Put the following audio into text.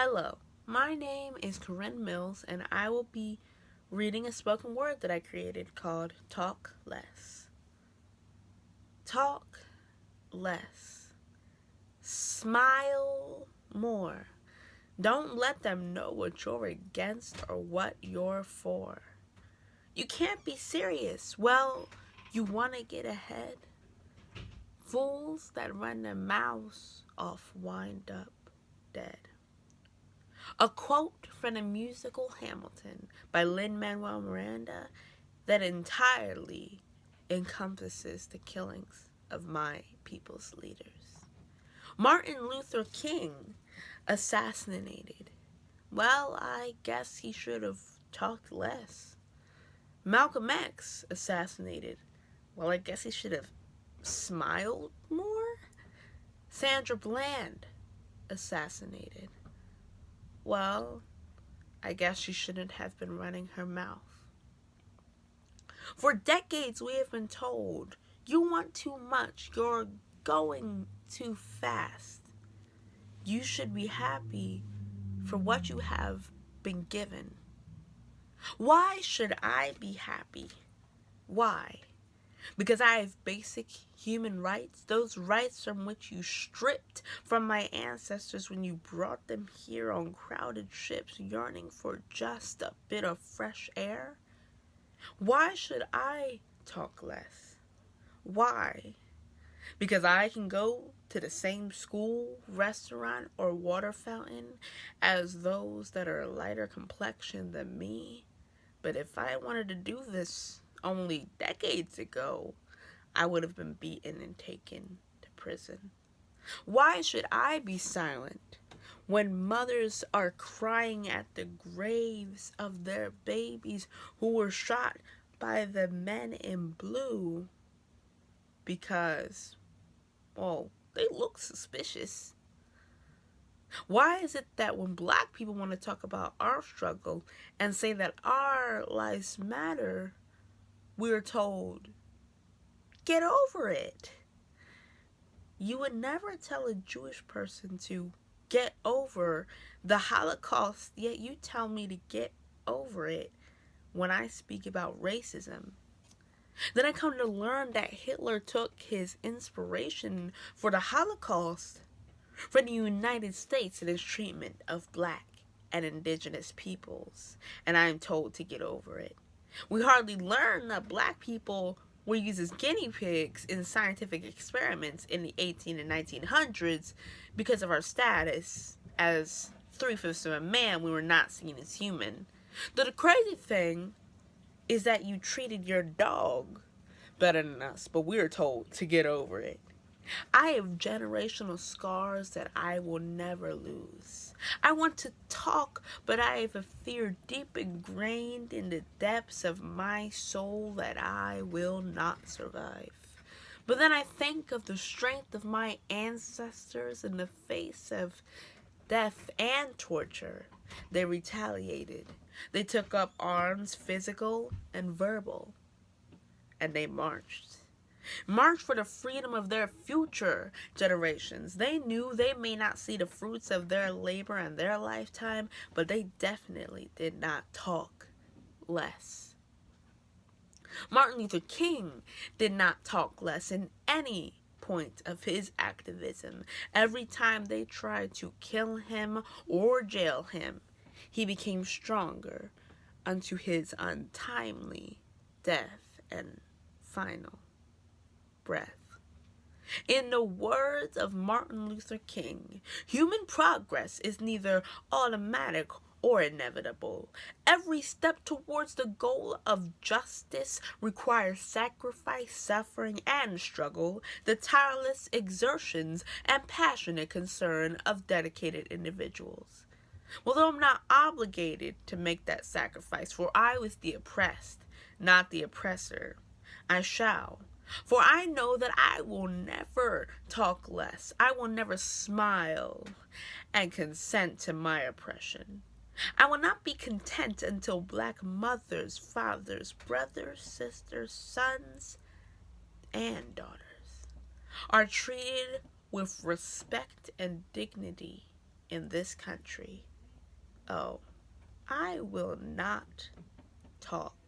Hello, my name is Corrine Mills, and I will be reading a spoken word that I created called Talk Less. Talk less. Smile more. Don't let them know what you're against or what you're for. You can't be serious. Well, you want to get ahead? Fools that run their mouths off wind up dead. A quote from the musical Hamilton by Lin Manuel Miranda that entirely encompasses the killings of my people's leaders. Martin Luther King assassinated. Well, I guess he should have talked less. Malcolm X assassinated. Well, I guess he should have smiled more. Sandra Bland assassinated. Well, I guess she shouldn't have been running her mouth. For decades we have been told, you want too much, you're going too fast. You should be happy for what you have been given. Why should I be happy? Why? Because I have basic human rights, those rights from which you stripped from my ancestors when you brought them here on crowded ships yearning for just a bit of fresh air? Why should I talk less? Why? Because I can go to the same school, restaurant, or water fountain as those that are lighter complexion than me? But if I wanted to do this only decades ago, I would have been beaten and taken to prison. Why should I be silent when mothers are crying at the graves of their babies who were shot by the men in blue because, well, they look suspicious? Why is it that when black people want to talk about our struggle and say that our lives matter, we're told, get over it? You would never tell a Jewish person to get over the Holocaust, yet you tell me to get over it when I speak about racism. Then I come to learn that Hitler took his inspiration for the Holocaust from the United States and his treatment of black and indigenous peoples, and I am told to get over it. We hardly learn that black people were used as guinea pigs in scientific experiments in the 18 and 1900s because of our status as 3/5 of a man. We were not seen as human. Though the crazy thing is that you treated your dog better than us, but we were told to get over it. I have generational scars that I will never lose. I want to talk, but I have a fear deep ingrained in the depths of my soul that I will not survive. But then I think of the strength of my ancestors in the face of death and torture. They retaliated. They took up arms, physical and verbal, and they marched for the freedom of their future generations. They knew they may not see the fruits of their labor in their lifetime, but they definitely did not talk less. Martin Luther King did not talk less in any point of his activism. Every time they tried to kill him or jail him, he became stronger unto his untimely death and final breath. In the words of Martin Luther King, human progress is neither automatic or inevitable. Every step towards the goal of justice requires sacrifice, suffering, and struggle, the tireless exertions and passionate concern of dedicated individuals. Although I'm not obligated to make that sacrifice, for I was the oppressed, not the oppressor, I shall. For I know that I will never talk less. I will never smile and consent to my oppression. I will not be content until black mothers, fathers, brothers, sisters, sons, and daughters are treated with respect and dignity in this country. Oh, I will not talk